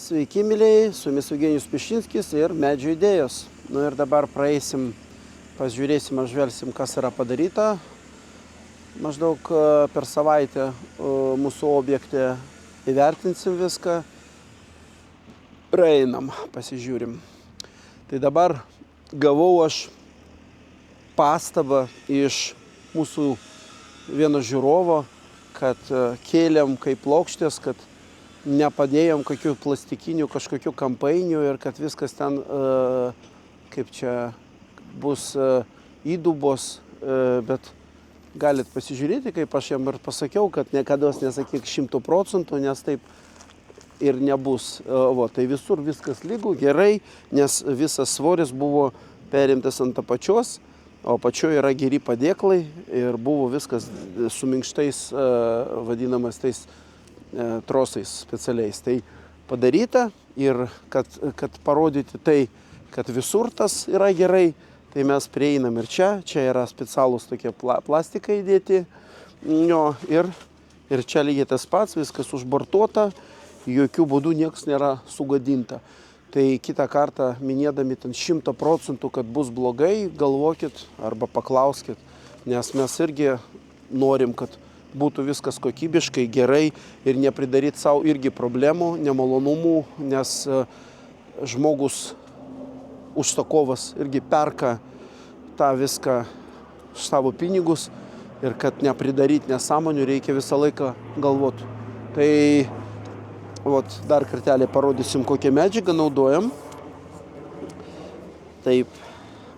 Sveiki, mylėjai, su jumis Eugenijus Pišinskis ir Medžio idėjos. Ir dabar praeisim, pažiūrėsim, apžvelgsim, kas yra padaryta. Maždaug per savaitę mūsų objekte įvertinsim viską. Praeinam, pasižiūrim. Tai dabar gavau aš pastabą iš mūsų vieno žiūrovo, kad kėlėm kaip plokštės, kad nepadėjom kokių plastikinių kažkokių kampainių ir kad viskas ten, kaip čia bus įdubos, bet galit pasižiūrėti, kaip aš jam ir pasakiau, kad niekada nesakyk 100%, nes taip ir nebus. Tai visur viskas lygu, gerai, nes visas svoris buvo perimtas ant apačios, o apačioje yra geri padėklai ir buvo viskas su minkštais, vadinamas tais trosais specialiais. Tai padaryta ir kad parodyti tai, kad visur tas yra gerai, tai mes prieinam ir čia yra specialūs tokie plastikai įdėti. Ir čia lygiai tas pats, viskas užbortuota, jokių būdų niekas nėra sugadinta. Tai kitą kartą minėdami ten 100%, kad bus blogai, galvokit arba paklauskit, nes mes irgi norim, kad būtų viskas kokybiškai, gerai ir nepridaryti savo irgi problemų, nemalonumų, nes žmogus, užsakovas irgi perka tą viską už savo pinigus ir kad nepridaryti nesąmonių reikia visą laiką galvoti. Tai dar kartelį parodysim, kokią medžiagą naudojam. Taip,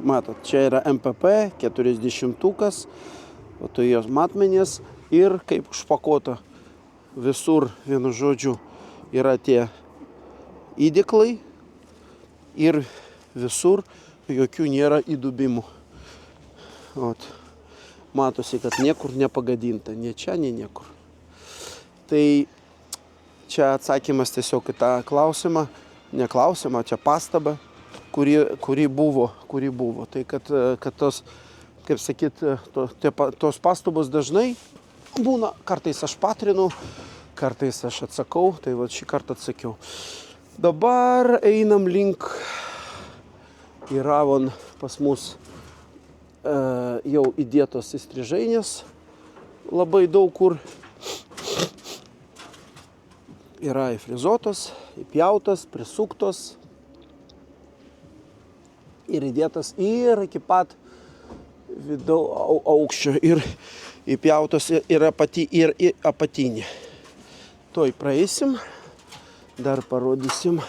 matot, čia yra MPP 40-ukas, o tai jos matmenės. Ir kaip užpakuota visur, vienu žodžiu, yra tie įdėklai ir visur jokių nėra įdubimų. Matosi, kad niekur nepagadinta, nei čia, nei niekur. Tai čia atsakymas tiesiog į tą klausimą, ne klausimą, čia pastabą, kuri buvo. Tai kad tos, kaip sakyt, tos pastabos dažnai būna, kartais aš patrinu, kartais aš atsakau, tai šį kartą atsakiau. Dabar einam link, yra pas mus jau įdėtos įstrižainės, labai daug kur yra įfrizuotos, įpjautos, prisuktos ir įdėtas ir iki pat aukščio ir įpjautos ir apatinė. Toj praeisim, dar parodysim.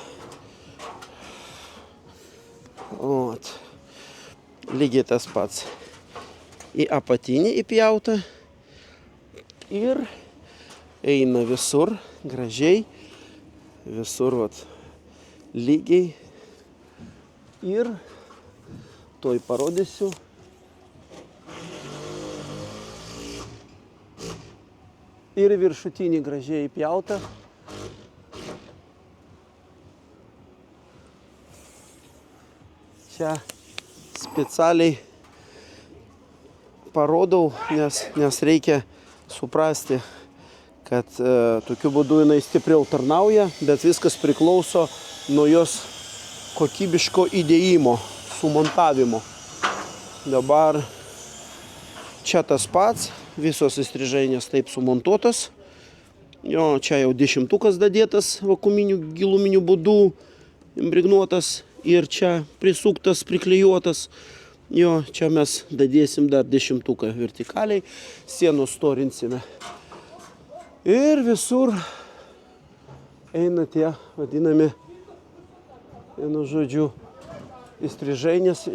Lygiai tas pats. Į apatinį įpjauta ir eina visur gražiai, visur lygiai. Ir toj parodysiu. Ir viršutinį gražiai įpjauta. Čia specialiai parodau, nes reikia suprasti, kad tokiu būdu jinai stipriau tarnauja, bet viskas priklauso nuo jos kokybiško įdėjimo, sumontavimo. Dabar čia tas pats. Visos įstrižainės taip sumontuotos. Čia jau 10-ukas dadėtas vakuuminių giluminių būdų, impregnuotas ir čia prisuktas, priklijuotas. Čia mes dadėsim dar 10-uką vertikaliai, sienos storinsime. Ir visur eina tie vadinami, vienu žodžiu, įstrižainės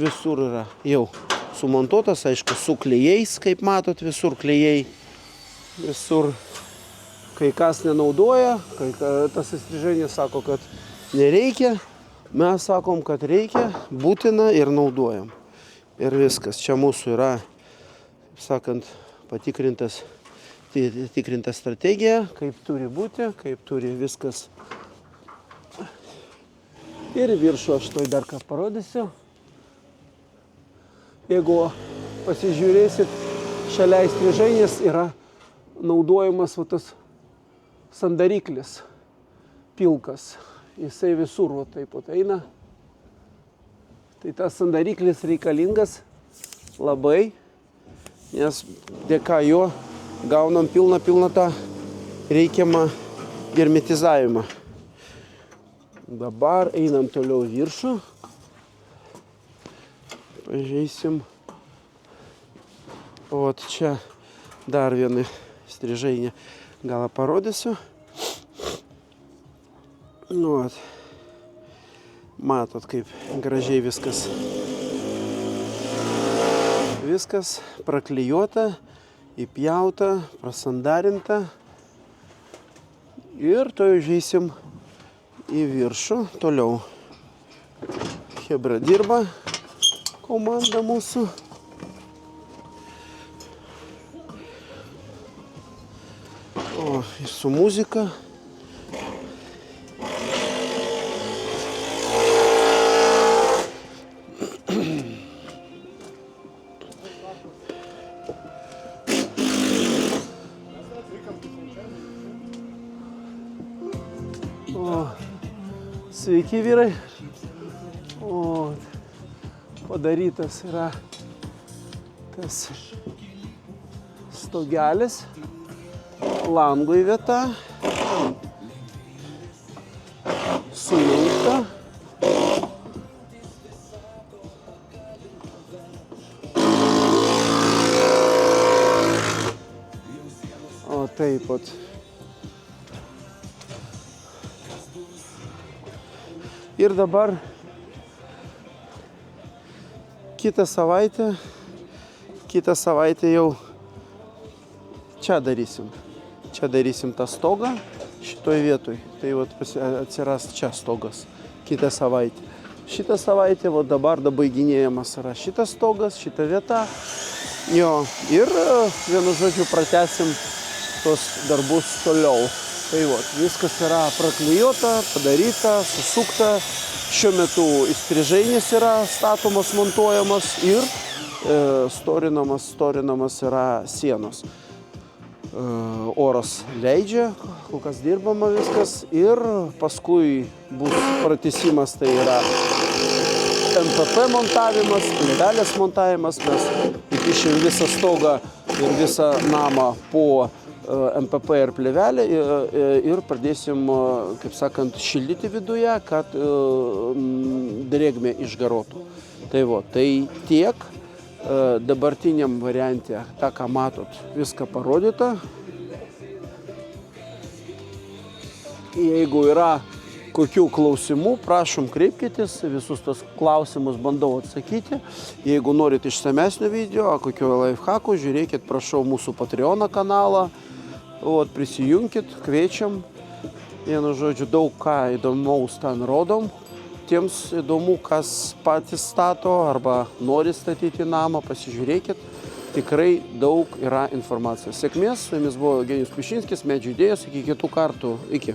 visur yra jau sumontuotas, aišku, su klijais, kaip matot, visur klijai, visur kai kas nenaudoja, kai tas įstrižainės sako, kad nereikia, mes sakom, kad reikia, būtina ir naudojam. Ir viskas, čia mūsų yra, kaip sakant, patikrinta strategija, kaip turi būti, kaip turi viskas. Ir viršų aš toj dar ką parodysiu. Jeigu pasižiūrėsit, šalia įstrižainės yra naudojamas tas sandariklis. pilkas. Jisai visur va taip pat eina. Tai tas sandariklis reikalingas labai, nes dėka jo gaunam pilną tą reikiamą hermetizavimą. Dabar einam toliau viršų. Pažiūrėsim. O čia dar vieną strižainę galą parodysiu. Nu, matot, kaip gražiai viskas. Viskas praklijuota, įpjauta, prasandarinta. Ir to užeisim į viršų. Toliau chebra dirba, komanda mūsų. O, ir su muzika. O, sveiki vyrai. O, padarytas yra tas stogelis, langui vieta, sujungta. O taip pat. Ir dabar kitą savaitę jau čia darysim. Čia darysim tą stogą šitoj vietoj. Tai vat atsiras čia stogas kitą savaitę. Šitą savaitę vat dabar dabaiginėjamas yra šitas stogas, šita vieta. Jo, ir vienu žodžiu pratęsim tos darbus toliau. Tai vat, viskas yra praklijuota, padaryta, susukta. Šiuo metu įstrižainis yra statomas, montuojamas ir storinamas yra sienos. Oras leidžia, kol kas dirbama viskas ir paskui bus pratęsimas, tai yra MPP montavimas, plėvelės montavimas. Mes įkišim visą stogą ir visą namą po MPP ir plėvelę ir pradėsim, kaip sakant, šildyti viduje, kad drėgmė išgaruotų. Tai va, tai tiek. Dabartiniam variante, tą ką matot, viską parodyta. Jeigu yra kokių klausimų, prašom kreipkitės, visus tos klausimus bandau atsakyti. Jeigu norit išsamesnio video, kokio lifehackų, žiūrėkit, prašau, mūsų Patreon kanalą. Prisijunkit, kviečiam. Vienu žodžiu, daug ką įdomaus ten rodom. Tiems įdomu, kas patys stato arba nori statyti namą, pasižiūrėkit. Tikrai daug yra informacijos. Sėkmės, su jumis buvo Eugenijus Pušinskis, Medžių idėjos, iki kitų kartų. Iki.